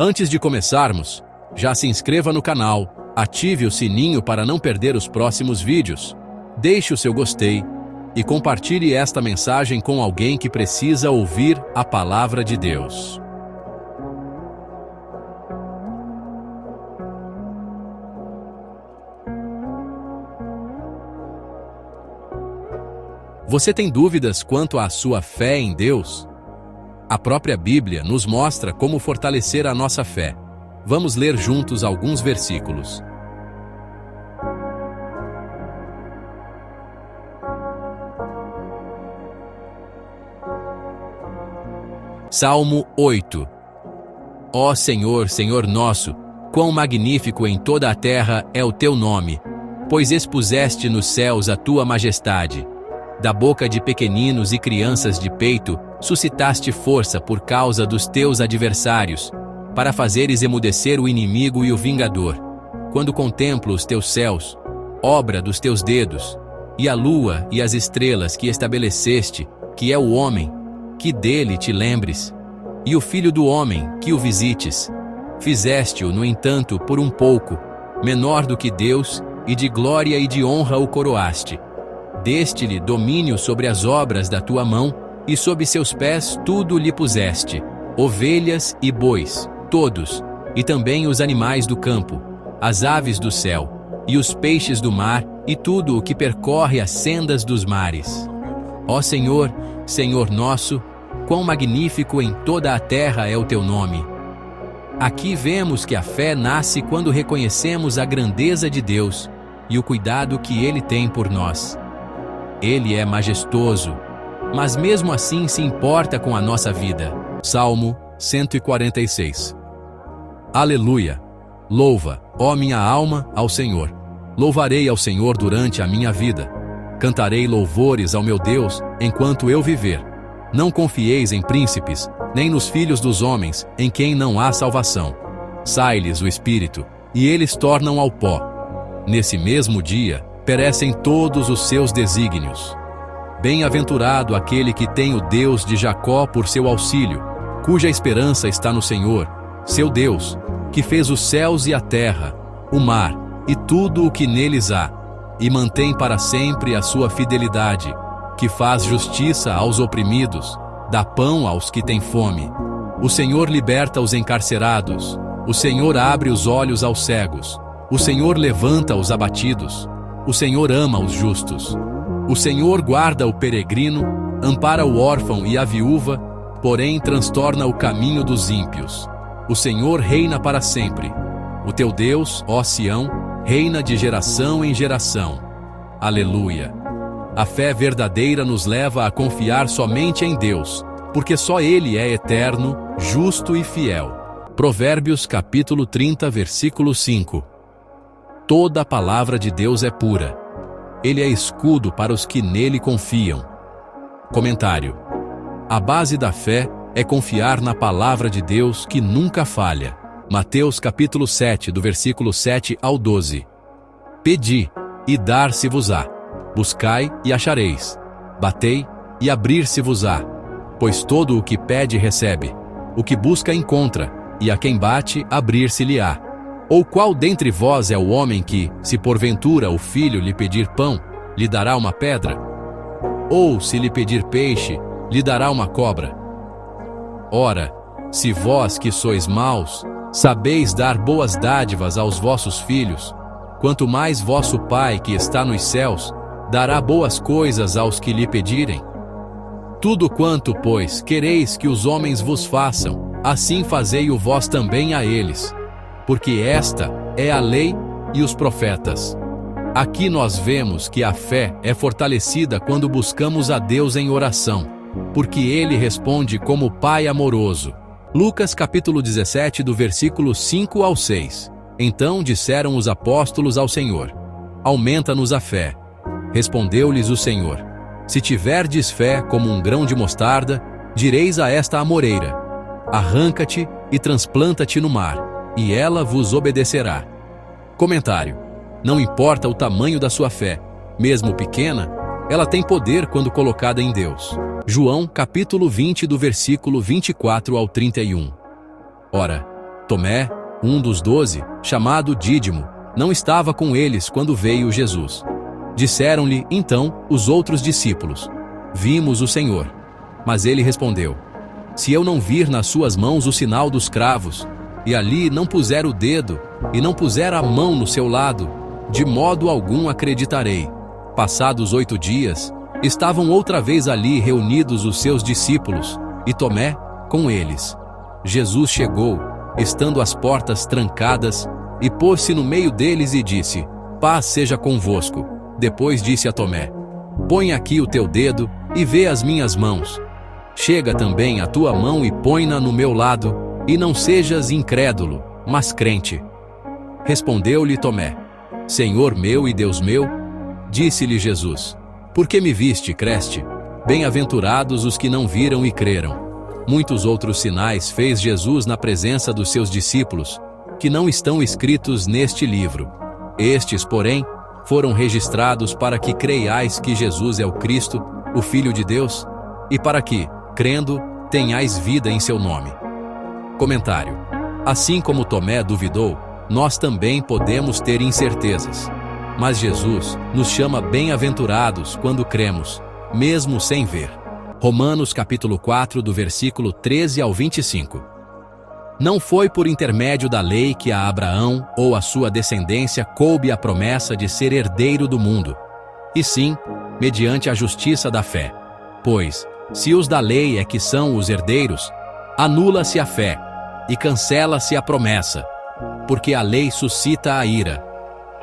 Antes de começarmos, já se inscreva no canal, ative o sininho para não perder os próximos vídeos, deixe o seu gostei e compartilhe esta mensagem com alguém que precisa ouvir a palavra de Deus. Você tem dúvidas quanto à sua fé em Deus? A própria Bíblia nos mostra como fortalecer a nossa fé. Vamos ler juntos alguns versículos. Salmo 8. Ó Senhor, Senhor nosso, quão magnífico em toda a terra é o teu nome, pois expuseste nos céus a tua majestade. Da boca de pequeninos e crianças de peito, suscitaste força por causa dos teus adversários, para fazeres emudecer o inimigo e o vingador. Quando contemplo os teus céus, obra dos teus dedos, e a lua e as estrelas que estabeleceste, que é o homem, que dele te lembres, e o filho do homem, que o visites. Fizeste-o, no entanto, por um pouco, menor do que Deus, e de glória e de honra o coroaste. Deste-lhe domínio sobre as obras da tua mão, e sob seus pés tudo lhe puseste, ovelhas e bois, todos, e também os animais do campo, as aves do céu, e os peixes do mar, e tudo o que percorre as sendas dos mares. Ó Senhor, Senhor nosso, quão magnífico em toda a terra é o teu nome. Aqui vemos que a fé nasce quando reconhecemos a grandeza de Deus e o cuidado que Ele tem por nós. Ele é majestoso, mas mesmo assim se importa com a nossa vida. Salmo 146. Aleluia! Louva, ó minha alma, ao Senhor. Louvarei ao Senhor durante a minha vida. Cantarei louvores ao meu Deus enquanto eu viver. Não confieis em príncipes, nem nos filhos dos homens, em quem não há salvação. Sai-lhes o espírito, e eles tornam ao pó. Nesse mesmo dia, perecem todos os seus desígnios. Bem-aventurado aquele que tem o Deus de Jacó por seu auxílio, cuja esperança está no Senhor, seu Deus, que fez os céus e a terra, o mar e tudo o que neles há, e mantém para sempre a sua fidelidade, que faz justiça aos oprimidos, dá pão aos que têm fome. O Senhor liberta os encarcerados, o Senhor abre os olhos aos cegos, o Senhor levanta os abatidos, o Senhor ama os justos. O Senhor guarda o peregrino, ampara o órfão e a viúva, porém transtorna o caminho dos ímpios. O Senhor reina para sempre. O teu Deus, ó Sião, reina de geração em geração. Aleluia! A fé verdadeira nos leva a confiar somente em Deus, porque só Ele é eterno, justo e fiel. Provérbios capítulo 30, versículo 5. Toda a palavra de Deus é pura. Ele é escudo para os que nele confiam. Comentário. A base da fé é confiar na palavra de Deus que nunca falha. Mateus capítulo 7, do versículo 7 ao 12. Pedi, e dar-se-vos-á. Buscai, e achareis. Batei, e abrir-se-vos-á. Pois todo o que pede recebe. O que busca encontra, e a quem bate abrir-se-lhe-á. Ou qual dentre vós é o homem que, se porventura o filho lhe pedir pão, lhe dará uma pedra? Ou, se lhe pedir peixe, lhe dará uma cobra? Ora, se vós que sois maus, sabeis dar boas dádivas aos vossos filhos, quanto mais vosso Pai que está nos céus, dará boas coisas aos que lhe pedirem. Tudo quanto, pois, quereis que os homens vos façam, assim fazei-o vós também a eles. Porque esta é a lei e os profetas. Aqui nós vemos que a fé é fortalecida quando buscamos a Deus em oração, porque Ele responde como Pai amoroso. Lucas capítulo 17, do versículo 5 ao 6. Então disseram os apóstolos ao Senhor: aumenta-nos a fé. Respondeu-lhes o Senhor: se tiverdes fé como um grão de mostarda, direis a esta amoreira: arranca-te e transplanta-te no mar, e ela vos obedecerá. Comentário. Não importa o tamanho da sua fé, mesmo pequena, ela tem poder quando colocada em Deus. João capítulo 20, do versículo 24 ao 31. Ora, Tomé, um dos 12, chamado Dídimo, não estava com eles quando veio Jesus. Disseram-lhe, então, os outros discípulos: Vimos o Senhor. Mas ele respondeu: Se eu não vir nas suas mãos o sinal dos cravos, e ali não puser o dedo, e não puser a mão no seu lado, de modo algum acreditarei. Passados 8 dias, estavam outra vez ali reunidos os seus discípulos, e Tomé com eles. Jesus chegou, estando as portas trancadas, e pôs-se no meio deles e disse: Paz seja convosco. Depois disse a Tomé: Põe aqui o teu dedo e vê as minhas mãos. Chega também a tua mão e põe-na no meu lado, e não sejas incrédulo, mas crente. Respondeu-lhe Tomé: Senhor meu e Deus meu. Disse-lhe Jesus: Por que me viste, creste? Bem-aventurados os que não viram e creram. Muitos outros sinais fez Jesus na presença dos seus discípulos, que não estão escritos neste livro. Estes, porém, foram registrados para que creiais que Jesus é o Cristo, o Filho de Deus, e para que, crendo, tenhais vida em seu nome. Comentário: Assim como Tomé duvidou, nós também podemos ter incertezas. Mas Jesus nos chama bem-aventurados quando cremos, mesmo sem ver. Romanos capítulo 4, do versículo 13 ao 25. Não foi por intermédio da lei que a Abraão ou a sua descendência coube a promessa de ser herdeiro do mundo, e sim, mediante a justiça da fé. Pois, se os da lei é que são os herdeiros, anula-se a fé, e cancela-se a promessa, porque a lei suscita a ira.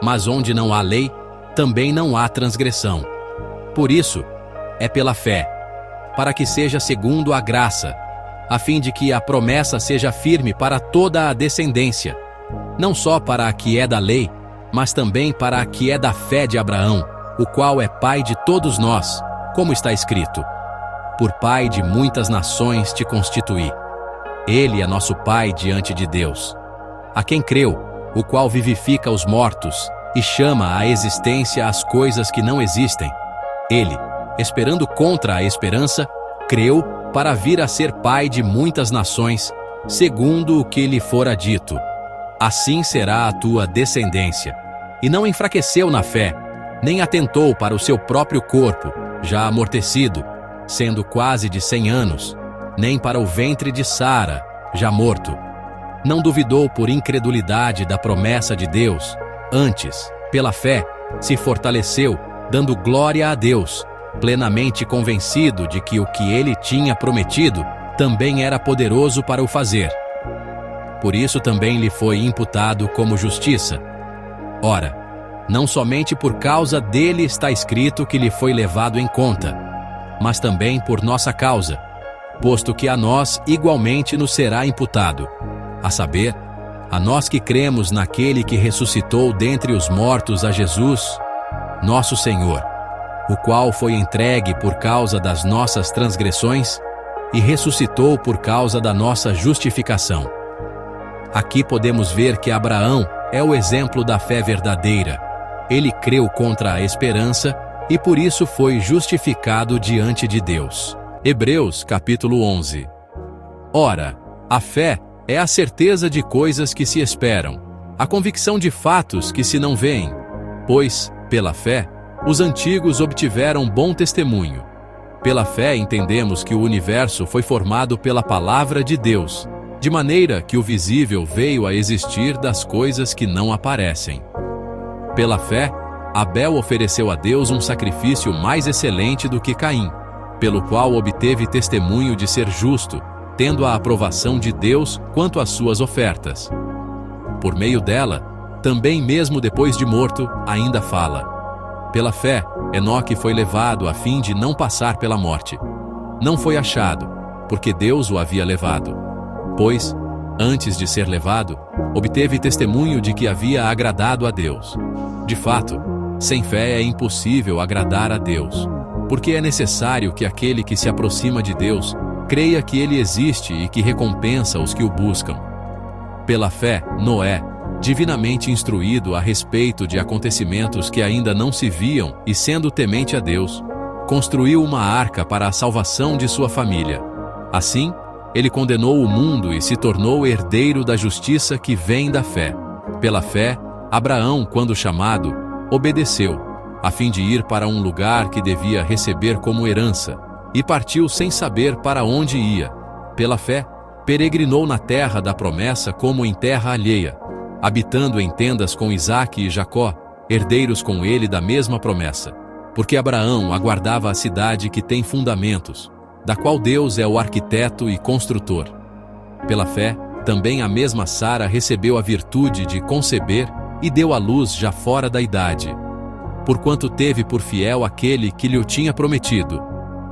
Mas onde não há lei, também não há transgressão. Por isso, é pela fé, para que seja segundo a graça, a fim de que a promessa seja firme para toda a descendência, não só para a que é da lei, mas também para a que é da fé de Abraão, o qual é pai de todos nós, como está escrito: Por pai de muitas nações te constituí. Ele é nosso pai diante de Deus, a quem creu, o qual vivifica os mortos e chama à existência as coisas que não existem. Ele, esperando contra a esperança, creu para vir a ser pai de muitas nações, segundo o que lhe fora dito: Assim será a tua descendência. E não enfraqueceu na fé, nem atentou para o seu próprio corpo, já amortecido, sendo quase de 100 anos, nem para o ventre de Sara, já morto. Não duvidou por incredulidade da promessa de Deus, antes, pela fé, se fortaleceu, dando glória a Deus, plenamente convencido de que o que ele tinha prometido também era poderoso para o fazer. Por isso também lhe foi imputado como justiça. Ora, não somente por causa dele está escrito que lhe foi levado em conta, mas também por nossa causa, posto que a nós igualmente nos será imputado, a saber, a nós que cremos naquele que ressuscitou dentre os mortos a Jesus, nosso Senhor, o qual foi entregue por causa das nossas transgressões e ressuscitou por causa da nossa justificação. Aqui podemos ver que Abraão é o exemplo da fé verdadeira. Ele creu contra a esperança e por isso foi justificado diante de Deus. Hebreus capítulo 11. Ora, a fé é a certeza de coisas que se esperam, a convicção de fatos que se não veem. Pois, pela fé, os antigos obtiveram bom testemunho. Pela fé entendemos que o universo foi formado pela palavra de Deus, de maneira que o visível veio a existir das coisas que não aparecem. Pela fé, Abel ofereceu a Deus um sacrifício mais excelente do que Caim, pelo qual obteve testemunho de ser justo, tendo a aprovação de Deus quanto às suas ofertas. Por meio dela, também mesmo depois de morto, ainda fala. Pela fé, Enoque foi levado a fim de não passar pela morte. Não foi achado, porque Deus o havia levado. Pois, antes de ser levado, obteve testemunho de que havia agradado a Deus. De fato, sem fé é impossível agradar a Deus, porque é necessário que aquele que se aproxima de Deus creia que Ele existe e que recompensa os que o buscam. Pela fé, Noé, divinamente instruído a respeito de acontecimentos que ainda não se viam e sendo temente a Deus, construiu uma arca para a salvação de sua família. Assim, ele condenou o mundo e se tornou herdeiro da justiça que vem da fé. Pela fé, Abraão, quando chamado, obedeceu, a fim de ir para um lugar que devia receber como herança, e partiu sem saber para onde ia. Pela fé, peregrinou na terra da promessa como em terra alheia, habitando em tendas com Isaque e Jacó, herdeiros com ele da mesma promessa. Porque Abraão aguardava a cidade que tem fundamentos, da qual Deus é o arquiteto e construtor. Pela fé, também a mesma Sara recebeu a virtude de conceber e deu à luz já fora da idade, porquanto teve por fiel aquele que lhe o tinha prometido.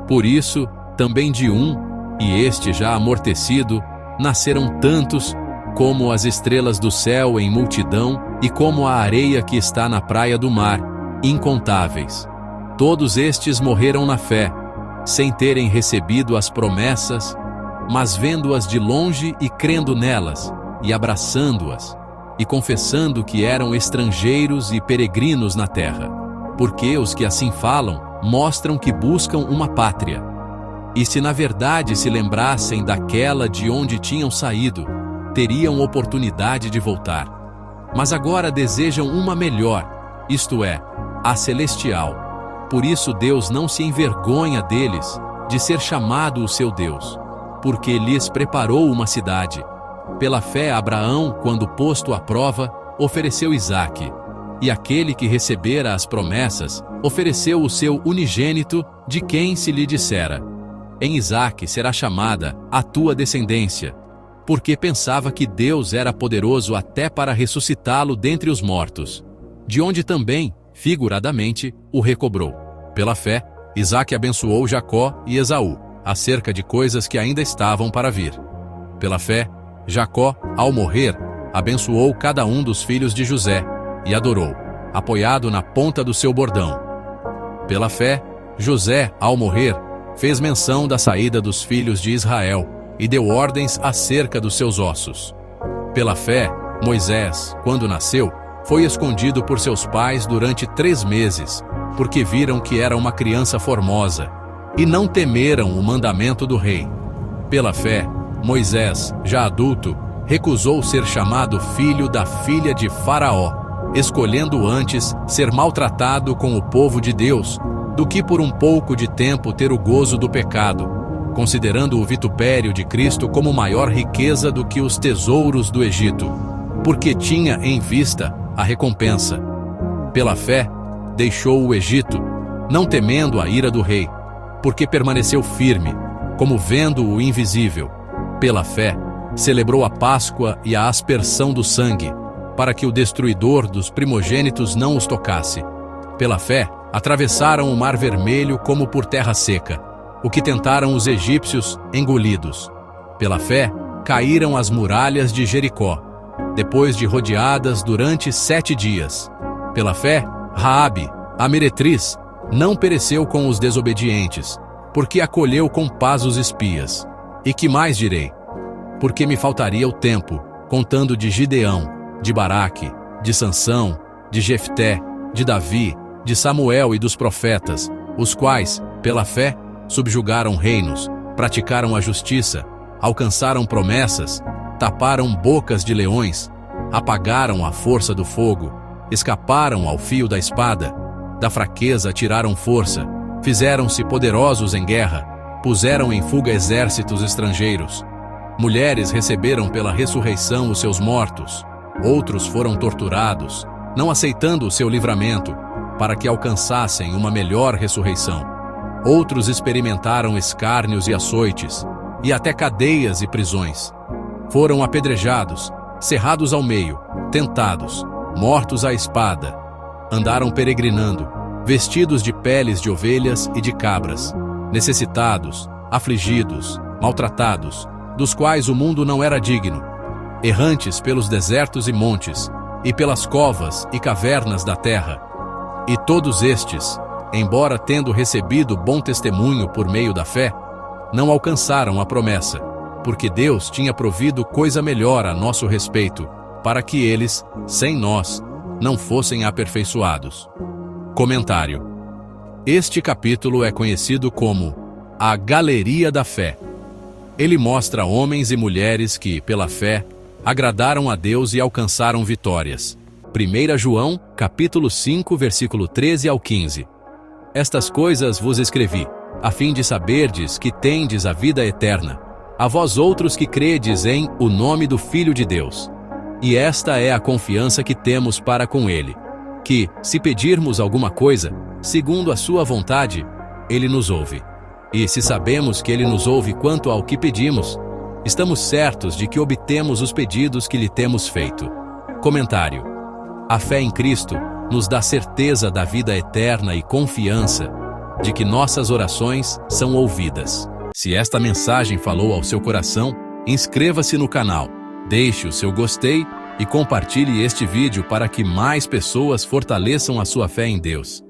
Por isso, também de um, e este já amortecido, nasceram tantos, como as estrelas do céu em multidão, e como a areia que está na praia do mar, incontáveis. Todos estes morreram na fé, sem terem recebido as promessas, mas vendo-as de longe e crendo nelas, e abraçando-as, e confessando que eram estrangeiros e peregrinos na terra. Porque os que assim falam, mostram que buscam uma pátria. E se na verdade se lembrassem daquela de onde tinham saído, teriam oportunidade de voltar. Mas agora desejam uma melhor, isto é, a celestial. Por isso Deus não se envergonha deles, de ser chamado o seu Deus, porque lhes preparou uma cidade. Pela fé Abraão, quando posto à prova, ofereceu Isaque, e aquele que recebera as promessas, ofereceu o seu unigênito, de quem se lhe dissera: em Isaque será chamada a tua descendência, porque pensava que Deus era poderoso até para ressuscitá-lo dentre os mortos, de onde também, figuradamente, o recobrou. Pela fé, Isaque abençoou Jacó e Esaú, acerca de coisas que ainda estavam para vir. Pela fé, Jacó, ao morrer, abençoou cada um dos filhos de José, e adorou, apoiado na ponta do seu bordão. Pela fé, José, ao morrer, fez menção da saída dos filhos de Israel, e deu ordens acerca dos seus ossos. Pela fé, Moisés, quando nasceu, foi escondido por seus pais durante 3 meses, porque viram que era uma criança formosa, e não temeram o mandamento do rei. Pela fé, Moisés, já adulto, recusou ser chamado filho da filha de Faraó, escolhendo antes ser maltratado com o povo de Deus, do que por um pouco de tempo ter o gozo do pecado, considerando o vitupério de Cristo como maior riqueza do que os tesouros do Egito, porque tinha em vista a recompensa. Pela fé, deixou o Egito, não temendo a ira do rei, porque permaneceu firme, como vendo o invisível. Pela fé, celebrou a Páscoa e a aspersão do sangue, para que o destruidor dos primogênitos não os tocasse. Pela fé, atravessaram o Mar Vermelho como por terra seca, o que tentaram os egípcios, engolidos. Pela fé, caíram as muralhas de Jericó, depois de rodeadas durante 7 dias. Pela fé, Raabe, a meretriz, não pereceu com os desobedientes, porque acolheu com paz os espias. E que mais direi? Porque me faltaria o tempo, contando de Gideão, de Baraque, de Sansão, de Jefté, de Davi, de Samuel e dos profetas, os quais, pela fé, subjugaram reinos, praticaram a justiça, alcançaram promessas, taparam bocas de leões, apagaram a força do fogo, escaparam ao fio da espada, da fraqueza tiraram força, fizeram-se poderosos em guerra, puseram em fuga exércitos estrangeiros. Mulheres receberam pela ressurreição os seus mortos, outros foram torturados, não aceitando o seu livramento, para que alcançassem uma melhor ressurreição. Outros experimentaram escárnios e açoites, e até cadeias e prisões. Foram apedrejados, cerrados ao meio, tentados, mortos à espada. Andaram peregrinando, vestidos de peles de ovelhas e de cabras, necessitados, afligidos, maltratados, dos quais o mundo não era digno, errantes pelos desertos e montes, e pelas covas e cavernas da terra. E todos estes, embora tendo recebido bom testemunho por meio da fé, não alcançaram a promessa, porque Deus tinha provido coisa melhor a nosso respeito, para que eles, sem nós, não fossem aperfeiçoados. Comentário: este capítulo é conhecido como a Galeria da Fé. Ele mostra homens e mulheres que, pela fé, agradaram a Deus e alcançaram vitórias. 1 João, capítulo 5, versículo 13 ao 15. Estas coisas vos escrevi, a fim de saberdes que tendes a vida eterna, a vós outros que credes em o nome do Filho de Deus. E esta é a confiança que temos para com Ele, que, se pedirmos alguma coisa, segundo a sua vontade, Ele nos ouve. E se sabemos que Ele nos ouve quanto ao que pedimos, estamos certos de que obtemos os pedidos que lhe temos feito. Comentário: a fé em Cristo nos dá certeza da vida eterna e confiança de que nossas orações são ouvidas. Se esta mensagem falou ao seu coração, inscreva-se no canal, deixe o seu gostei e compartilhe este vídeo para que mais pessoas fortaleçam a sua fé em Deus.